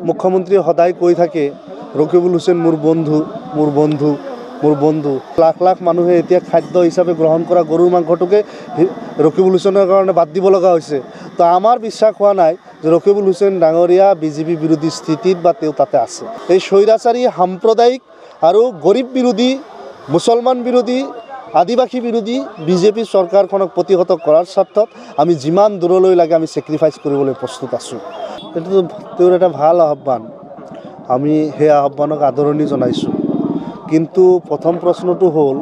মুখ্যমন্ত্ৰী সদায় কৈ থাকে ৰকিবুল হুছেইন মোৰ বন্ধু মোৰ বন্ধু মোৰ বন্ধু। লাখ লাখ মানুহে এতিয়া খাদ্য হিচাপে গ্ৰহণ কৰা গৰুৰ মাংসটোকে ৰকিবুল হুছেইনৰ কাৰণে বাদ দিব লগা হৈছে। তো আমাৰ বিশ্বাস হোৱা নাই যে ৰকিবুল হুছেইন ডাঙৰীয়া বিজেপি বিৰোধী স্থিতিত বা তেওঁ তাতে আছে। এই স্বৈৰাচাৰী সাম্প্ৰদায়িক আৰু গৰীব বিৰোধী মুছলমান বিৰোধী আদিবাসী বিৰোধী বিজেপি চৰকাৰখনক প্ৰতিহত কৰাৰ স্বাৰ্থত আমি যিমান দূৰলৈ লাগে আমি ছেক্ৰিফাইচ কৰিবলৈ প্ৰস্তুত আছোঁ। এইটোতো তেওঁৰ এটা ভাল আহ্বান, আমি সেই আহ্বানক আদৰণি জনাইছোঁ। কিন্তু প্ৰথম প্ৰশ্নটো হ'ল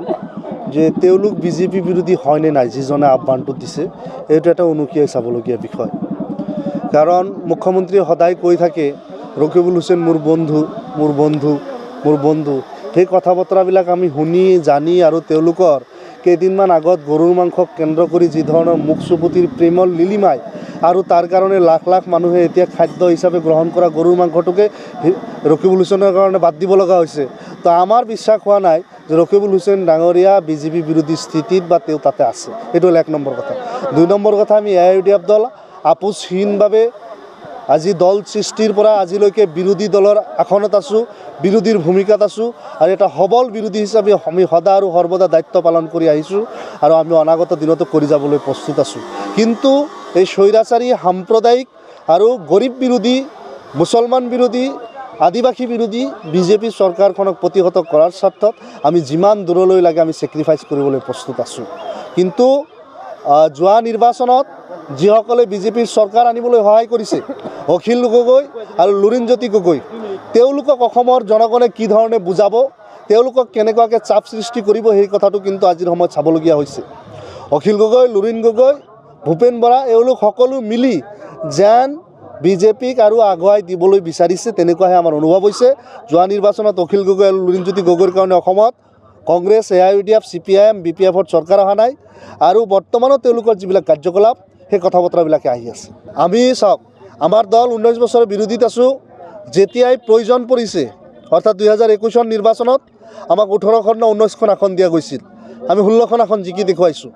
যে তেওঁলোক বিজেপি বিৰোধী হয়নে নাই যিজনে আহ্বানটো দিছে, এইটো এটা উনুকিয়াই চাবলগীয়া বিষয়। কাৰণ মুখ্যমন্ত্ৰীয়ে সদায় কৈ থাকে ৰকিবুল হুছেইন মোৰ বন্ধু মোৰ বন্ধু মোৰ বন্ধু। সেই কথা বতৰাবিলাক আমি শুনি জানি আৰু তেওঁলোকৰ কেইদিনমান আগত গৰুৰ মাংসক কেন্দ্ৰ কৰি যি ধৰণৰ মুখ চুপুতিৰ প্ৰেমৰ লিলিমাই আৰু তাৰ কাৰণে লাখ লাখ মানুহে এতিয়া খাদ্য হিচাপে গ্ৰহণ কৰা গৰুৰ মাংসটোকে ৰকিবুল হুছেইনৰ কাৰণে বাদ দিব লগা হৈছে। তো আমাৰ বিশ্বাস হোৱা নাই যে ৰকিবুল হুছেইন ডাঙৰীয়া বিজেপি বিৰোধী স্থিতিত বা তেওঁ তাতে আছে। এইটো হ'ল 1 নম্বৰ কথা। 2 নম্বৰ কথা, আমি AIUDF দল আপোচহীনভাৱে আজি দল সৃষ্টিৰ পৰা আজিলৈকে বিৰোধী দলৰ আসনত আছোঁ, বিৰোধীৰ ভূমিকাত আছোঁ আৰু এটা সবল বিৰোধী হিচাপে আমি সদা আৰু সৰ্বদা দায়িত্ব পালন কৰি আহিছোঁ আৰু আমি অনাগত দিনতো কৰি যাবলৈ প্ৰস্তুত আছোঁ। কিন্তু এই স্বৈৰাচাৰী সাম্প্ৰদায়িক আৰু গৰীব বিৰোধী মুছলমান বিৰোধী আদিবাসী বিৰোধী বিজেপি চৰকাৰখনক প্ৰতিহত কৰাৰ স্বাৰ্থত আমি যিমান দূৰলৈ লাগে আমি ছেক্ৰিফাইচ কৰিবলৈ প্ৰস্তুত আছোঁ। কিন্তু যোৱা নিৰ্বাচনত যিসকলে বিজেপিৰ চৰকাৰ আনিবলৈ সহায় কৰিছে, অখিল গগৈ আৰু লুৰিণজ্যোতি গগৈ, তেওঁলোকক অসমৰ জনগণে কি ধৰণে বুজাব, তেওঁলোকক কেনেকুৱাকৈ চাপ সৃষ্টি কৰিব, সেই কথাটো কিন্তু আজিৰ সময়ত চাবলগীয়া হৈছে। অখিল গগৈ, লুৰিণ গগৈ, ভূপেন বৰা এওঁলোক সকলো মিলি যেন বিজেপিক আৰু আগুৱাই দিবলৈ বিচাৰিছে, তেনেকুৱাহে আমাৰ অনুভৱ হৈছে। যোৱা নিৰ্বাচনত অখিল গগৈ আৰু লুৰিণজ্যোতি গগৈৰ কাৰণে অসমত কংগ্ৰেছ, AIUDF, CPIM, BPFৰ চৰকাৰ অহা নাই আৰু বৰ্তমানো তেওঁলোকৰ যিবিলাক কাৰ্যকলাপ সেই কথা বতৰাবিলাকে আহি আছে। আমি চাওক, আমাৰ দল 19 বছৰৰ বিৰোধীত আছোঁ। যেতিয়াই প্ৰয়োজন পৰিছে, অৰ্থাৎ 2021 নিৰ্বাচনত আমাক 18খন নে 19খন আসন দিয়া গৈছিল, আমি 16খন আসন জিকি দেখুৱাইছোঁ।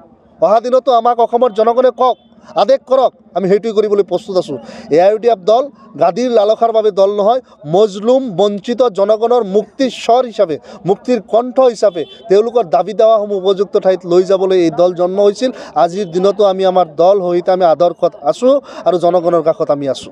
অহা দিনতো আমাক অসমৰ জনগণে কওক, আদেশ কৰক, আমি সেইটোৱে কৰিবলৈ প্ৰস্তুত আছোঁ। AIUDF দল গাদীৰ লালসাৰ বাবে দল নহয়, মজলুম বঞ্চিত জনগণৰ মুক্তিৰ স্বৰ হিচাপে, মুক্তিৰ কণ্ঠ হিচাপে তেওঁলোকৰ দাবী দাৱাসমূহ উপযুক্ত ঠাইত লৈ যাবলৈ এই দল জন্ম হৈছিল। আজিৰ দিনতো আমি আমাৰ দল সহিতে আমি আদৰ্শত আছোঁ আৰু জনগণৰ কাষত আমি আছোঁ।